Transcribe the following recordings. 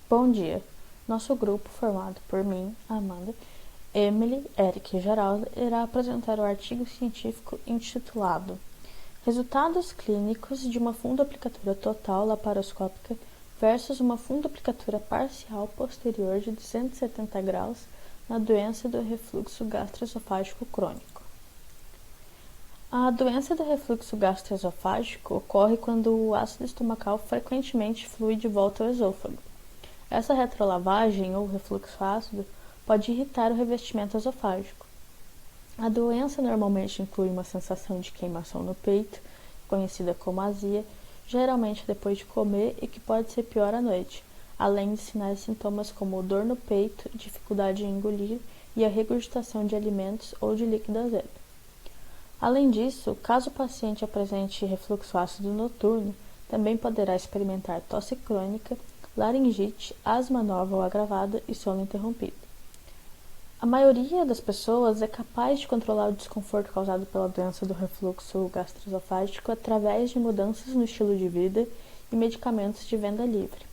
Bom dia. Nosso grupo, formado por mim, Amanda, Emily, Eric e Geralda, irá apresentar o artigo científico intitulado Resultados clínicos de uma fundoaplicatura total laparoscópica versus uma fundoaplicatura parcial posterior de 270 graus na doença do refluxo gastroesofágico crônico. A doença do refluxo gastroesofágico ocorre quando o ácido estomacal frequentemente flui de volta ao esôfago. Essa retrolavagem ou refluxo ácido pode irritar o revestimento esofágico. A doença normalmente inclui uma sensação de queimação no peito, conhecida como azia, geralmente depois de comer e que pode ser pior à noite, além de sinais e sintomas como dor no peito, dificuldade em engolir e a regurgitação de alimentos ou de líquido azedo. Além disso, caso o paciente apresente refluxo ácido noturno, também poderá experimentar tosse crônica, laringite, asma nova ou agravada e sono interrompido. A maioria das pessoas é capaz de controlar o desconforto causado pela doença do refluxo gastroesofágico através de mudanças no estilo de vida e medicamentos de venda livre.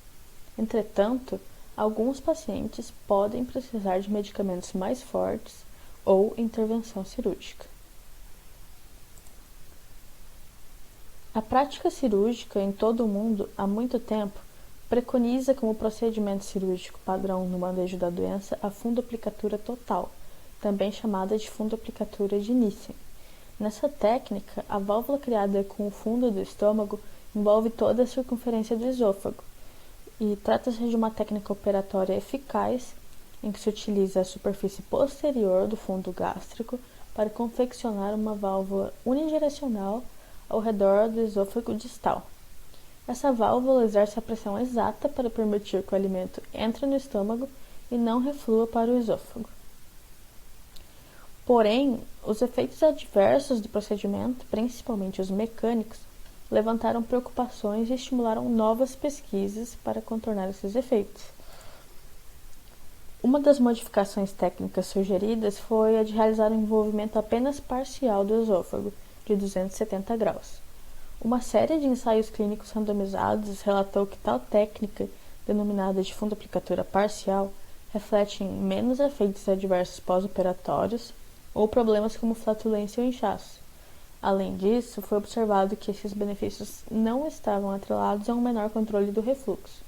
Entretanto, alguns pacientes podem precisar de medicamentos mais fortes ou intervenção cirúrgica. A prática cirúrgica em todo o mundo, há muito tempo, preconiza como procedimento cirúrgico padrão no manejo da doença a fundoaplicatura total, também chamada de fundoaplicatura de Nissen. Nessa técnica, a válvula criada com o fundo do estômago envolve toda a circunferência do esôfago, e trata-se de uma técnica operatória eficaz em que se utiliza a superfície posterior do fundo gástrico para confeccionar uma válvula unidirecional ao redor do esôfago distal. Essa válvula exerce a pressão exata para permitir que o alimento entre no estômago e não reflua para o esôfago. Porém, os efeitos adversos do procedimento, principalmente os mecânicos, levantaram preocupações e estimularam novas pesquisas para contornar esses efeitos. Uma das modificações técnicas sugeridas foi a de realizar um envolvimento apenas parcial do esôfago, de 270 graus. Uma série de ensaios clínicos randomizados relatou que tal técnica, denominada de fundoaplicatura parcial, reflete menos efeitos adversos pós-operatórios ou problemas como flatulência ou inchaço. Além disso, foi observado que esses benefícios não estavam atrelados a um menor controle do refluxo.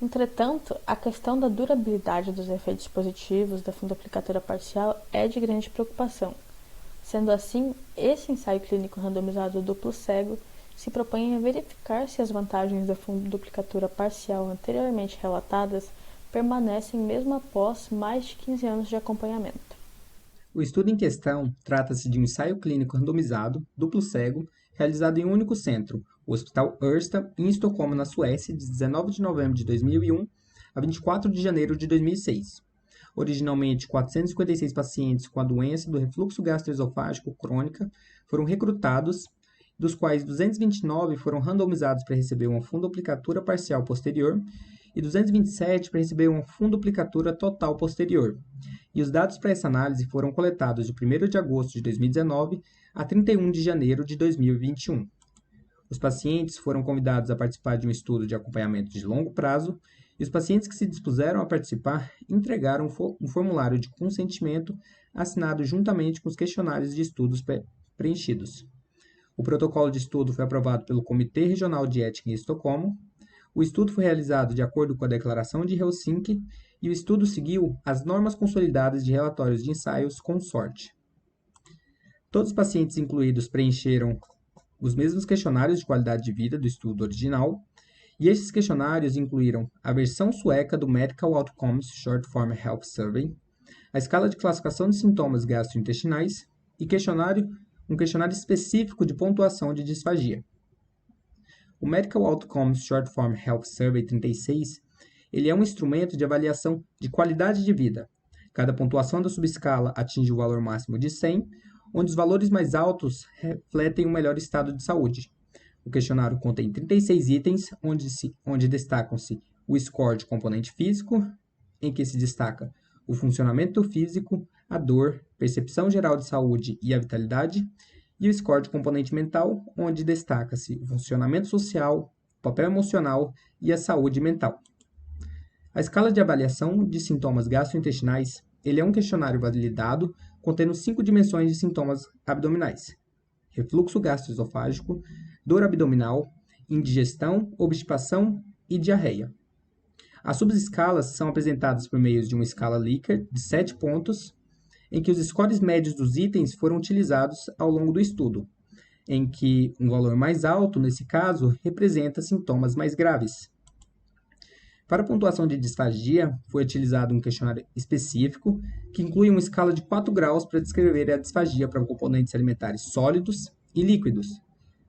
Entretanto, a questão da durabilidade dos efeitos positivos da fundoaplicatura parcial é de grande preocupação. Sendo assim, esse ensaio clínico randomizado duplo cego se propõe a verificar se as vantagens da fundoaplicatura parcial anteriormente relatadas permanecem mesmo após mais de 15 anos de acompanhamento. O estudo em questão trata-se de um ensaio clínico randomizado, duplo cego, realizado em um único centro, o Hospital Ersta, em Estocolmo, na Suécia, de 19 de novembro de 2001 a 24 de janeiro de 2006. Originalmente, 456 pacientes com a doença do refluxo gastroesofágico crônica foram recrutados, dos quais 229 foram randomizados para receber uma fundoaplicatura parcial posterior e 227 para receber uma fundoaplicatura total posterior. E os dados para essa análise foram coletados de 1º de agosto de 2019 a 31 de janeiro de 2021. Os pacientes foram convidados a participar de um estudo de acompanhamento de longo prazo e os pacientes que se dispuseram a participar entregaram um formulário de consentimento assinado juntamente com os questionários de estudos preenchidos. O protocolo de estudo foi aprovado pelo Comitê Regional de Ética em Estocolmo. O estudo foi realizado de acordo com a Declaração de Helsinki e o estudo seguiu as normas consolidadas de relatórios de ensaios consorte. Todos os pacientes incluídos preencheram os mesmos questionários de qualidade de vida do estudo original, e esses questionários incluíram a versão sueca do Medical Outcomes Short Form Health Survey, a escala de classificação de sintomas gastrointestinais e um questionário específico de pontuação de disfagia. O Medical Outcomes Short Form Health Survey 36 ele é um instrumento de avaliação de qualidade de vida. Cada pontuação da subescala atinge o valor máximo de 100, onde os valores mais altos refletem um melhor estado de saúde. O questionário contém 36 itens, onde destacam-se o score de componente físico, em que se destaca o funcionamento físico, a dor, percepção geral de saúde e a vitalidade, e o score de componente mental, onde destaca-se o funcionamento social, o papel emocional e a saúde mental. A escala de avaliação de sintomas gastrointestinais ele é um questionário validado contendo 5 dimensões de sintomas abdominais: refluxo gastroesofágico, dor abdominal, indigestão, obstipação e diarreia. As subescalas são apresentadas por meio de uma escala Likert de 7 pontos, em que os scores médios dos itens foram utilizados ao longo do estudo, em que um valor mais alto, nesse caso, representa sintomas mais graves. Para a pontuação de disfagia, foi utilizado um questionário específico, que inclui uma escala de 4 graus para descrever a disfagia para componentes alimentares sólidos e líquidos.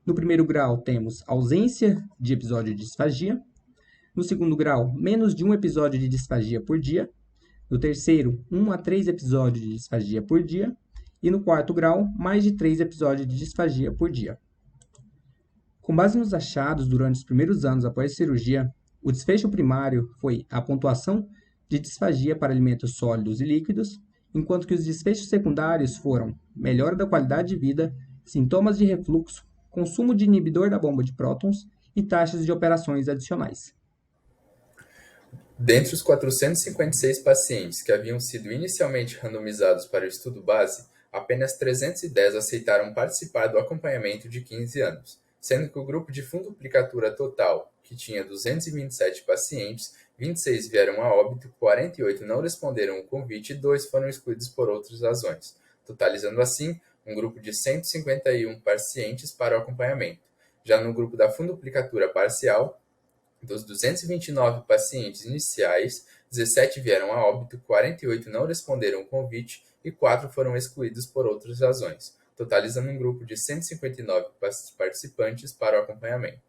No primeiro grau, temos ausência de episódio de disfagia. No segundo grau, menos de um episódio de disfagia por dia. No terceiro, 1 a 3 episódios de disfagia por dia. E no quarto grau, mais de 3 episódios de disfagia por dia. Com base nos achados durante os primeiros anos após a cirurgia, o desfecho primário foi a pontuação de disfagia para alimentos sólidos e líquidos, enquanto que os desfechos secundários foram melhora da qualidade de vida, sintomas de refluxo, consumo de inibidor da bomba de prótons e taxas de operações adicionais. Dentre os 456 pacientes que haviam sido inicialmente randomizados para o estudo base, apenas 310 aceitaram participar do acompanhamento de 15 anos, sendo que o grupo de funduplicatura total, que tinha 227 pacientes, 26 vieram a óbito, 48 não responderam o convite e 2 foram excluídos por outras razões, totalizando assim um grupo de 151 pacientes para o acompanhamento. Já no grupo da funduplicatura parcial, dos 229 pacientes iniciais, 17 vieram a óbito, 48 não responderam o convite e 4 foram excluídos por outras razões, totalizando um grupo de 159 participantes para o acompanhamento.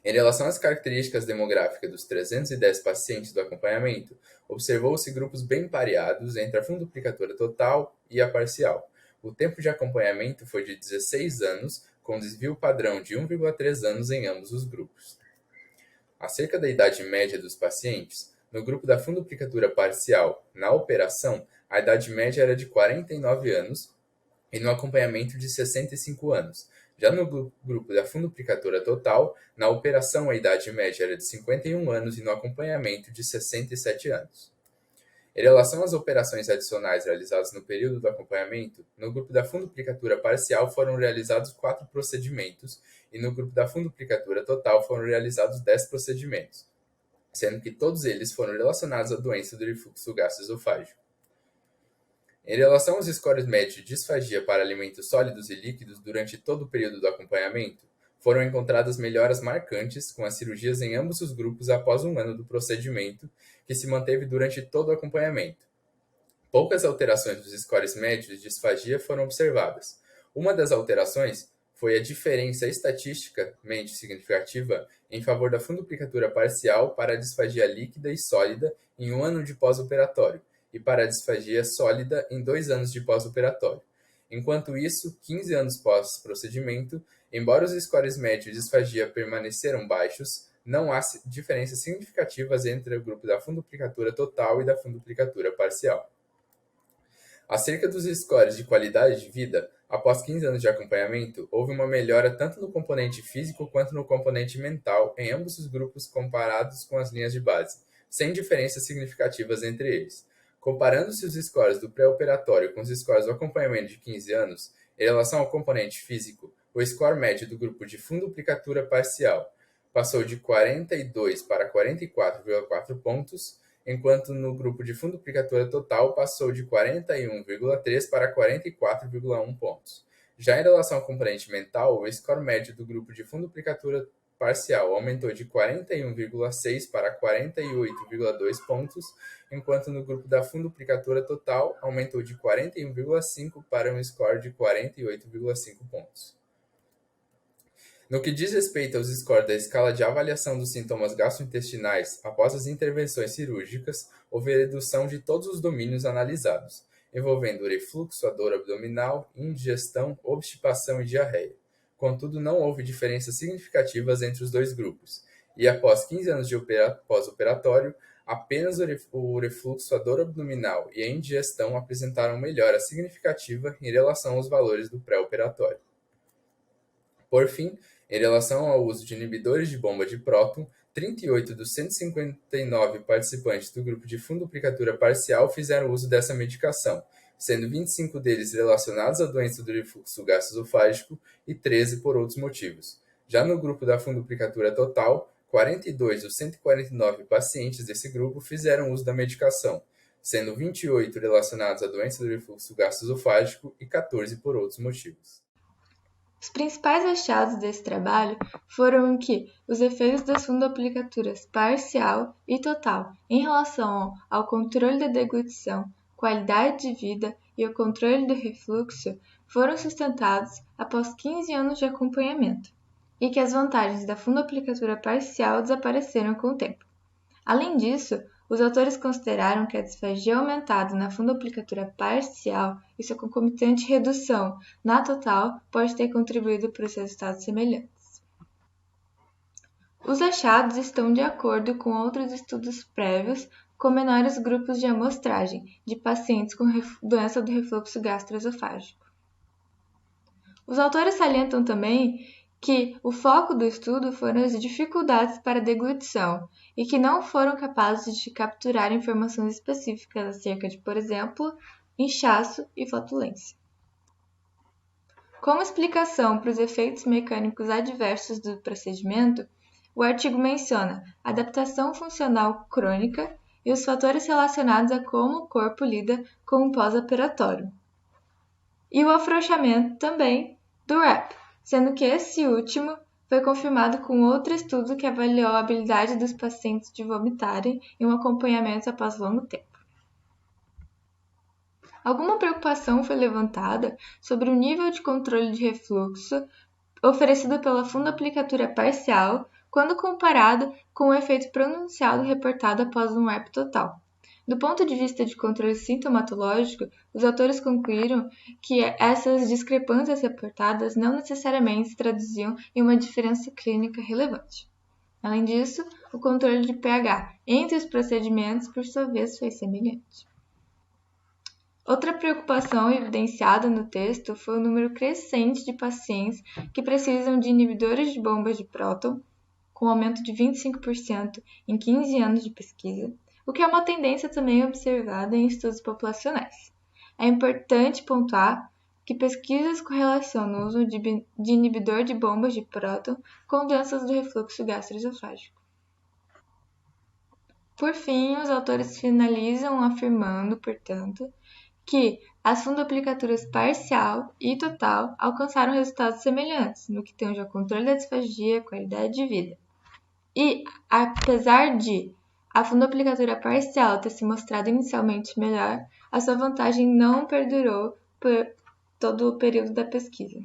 Em relação às características demográficas dos 310 pacientes do acompanhamento, observou-se grupos bem pareados entre a funduplicatura total e a parcial. O tempo de acompanhamento foi de 16 anos, com desvio padrão de 1,3 anos em ambos os grupos. Acerca da idade média dos pacientes, no grupo da funduplicatura parcial, na operação, a idade média era de 49 anos e no acompanhamento de 65 anos. Já no grupo da funduplicatura total, na operação a idade média era de 51 anos e no acompanhamento de 67 anos. Em relação às operações adicionais realizadas no período do acompanhamento, no grupo da funduplicatura parcial foram realizados 4 procedimentos e no grupo da funduplicatura total foram realizados 10 procedimentos, sendo que todos eles foram relacionados à doença do refluxo gastroesofágico. Em relação aos scores médios de disfagia para alimentos sólidos e líquidos durante todo o período do acompanhamento, foram encontradas melhoras marcantes com as cirurgias em ambos os grupos após um ano do procedimento, que se manteve durante todo o acompanhamento. Poucas alterações dos scores médios de disfagia foram observadas. Uma das alterações foi a diferença estatisticamente significativa em favor da funduplicatura parcial para a disfagia líquida e sólida em um ano de pós-operatório e para a disfagia sólida em 2 anos de pós-operatório. Enquanto isso, 15 anos pós-procedimento, embora os scores médios de disfagia permaneceram baixos, não há diferenças significativas entre o grupo da funduplicatura total e da funduplicatura parcial. Acerca dos scores de qualidade de vida, após 15 anos de acompanhamento, houve uma melhora tanto no componente físico quanto no componente mental em ambos os grupos comparados com as linhas de base, sem diferenças significativas entre eles. Comparando-se os scores do pré-operatório com os scores do acompanhamento de 15 anos, em relação ao componente físico, o score médio do grupo de funduplicatura parcial passou de 42 para 44,4 pontos, enquanto no grupo de funduplicatura total passou de 41,3 para 44,1 pontos. Já em relação ao componente mental, o score médio do grupo de funduplicatura parcial aumentou de 41,6 para 48,2 pontos, enquanto no grupo da funduplicatura total aumentou de 41,5 para um score de 48,5 pontos. No que diz respeito aos scores da escala de avaliação dos sintomas gastrointestinais após as intervenções cirúrgicas, houve redução de todos os domínios analisados, envolvendo refluxo, a dor abdominal, indigestão, obstipação e diarreia. Contudo, não houve diferenças significativas entre os dois grupos, e após 15 anos de pós-operatório, apenas o refluxo, a dor abdominal e a indigestão apresentaram melhora significativa em relação aos valores do pré-operatório. Por fim, em relação ao uso de inibidores de bomba de próton, 38 dos 159 participantes do grupo de fundoplicatura parcial fizeram uso dessa medicação, sendo 25 deles relacionados à doença do refluxo gastroesofágico e 13 por outros motivos. Já no grupo da fundoplicatura total, 42 dos 149 pacientes desse grupo fizeram uso da medicação, sendo 28 relacionados à doença do refluxo gastroesofágico e 14 por outros motivos. Os principais achados desse trabalho foram que os efeitos das fundoplicaturas parcial e total em relação ao controle da deglutição, qualidade de vida e o controle do refluxo foram sustentados após 15 anos de acompanhamento, e que as vantagens da fundoplicatura parcial desapareceram com o tempo. Além disso, os autores consideraram que a disfagia aumentada na fundoplicatura parcial e sua concomitante redução na total pode ter contribuído para os resultados semelhantes. Os achados estão de acordo com outros estudos prévios com menores grupos de amostragem de pacientes com doença do refluxo gastroesofágico. Os autores salientam também que o foco do estudo foram as dificuldades para a deglutição e que não foram capazes de capturar informações específicas acerca de, por exemplo, inchaço e flatulência. Como explicação para os efeitos mecânicos adversos do procedimento, o artigo menciona a adaptação funcional crônica e os fatores relacionados a como o corpo lida com o pós-operatório, e o afrouxamento também do RAP, sendo que esse último foi confirmado com outro estudo que avaliou a habilidade dos pacientes de vomitarem em um acompanhamento após longo tempo. Alguma preocupação foi levantada sobre o nível de controle de refluxo oferecido pela fundoplicatura parcial quando comparado com o efeito pronunciado reportado após um RAP total. Do ponto de vista de controle sintomatológico, os autores concluíram que essas discrepâncias reportadas não necessariamente se traduziam em uma diferença clínica relevante. Além disso, o controle de pH entre os procedimentos, por sua vez, foi semelhante. Outra preocupação evidenciada no texto foi o número crescente de pacientes que precisam de inibidores de bombas de próton, com aumento de 25% em 15 anos de pesquisa, o que é uma tendência também observada em estudos populacionais. É importante pontuar que pesquisas correlacionam o uso de inibidor de bombas de próton com doenças do refluxo gastroesofágico. Por fim, os autores finalizam afirmando, portanto, que as fundoplicaturas parcial e total alcançaram resultados semelhantes no que tange ao controle da disfagia e qualidade de vida. E, apesar de a fundoplicatura parcial ter se mostrado inicialmente melhor, a sua vantagem não perdurou por todo o período da pesquisa.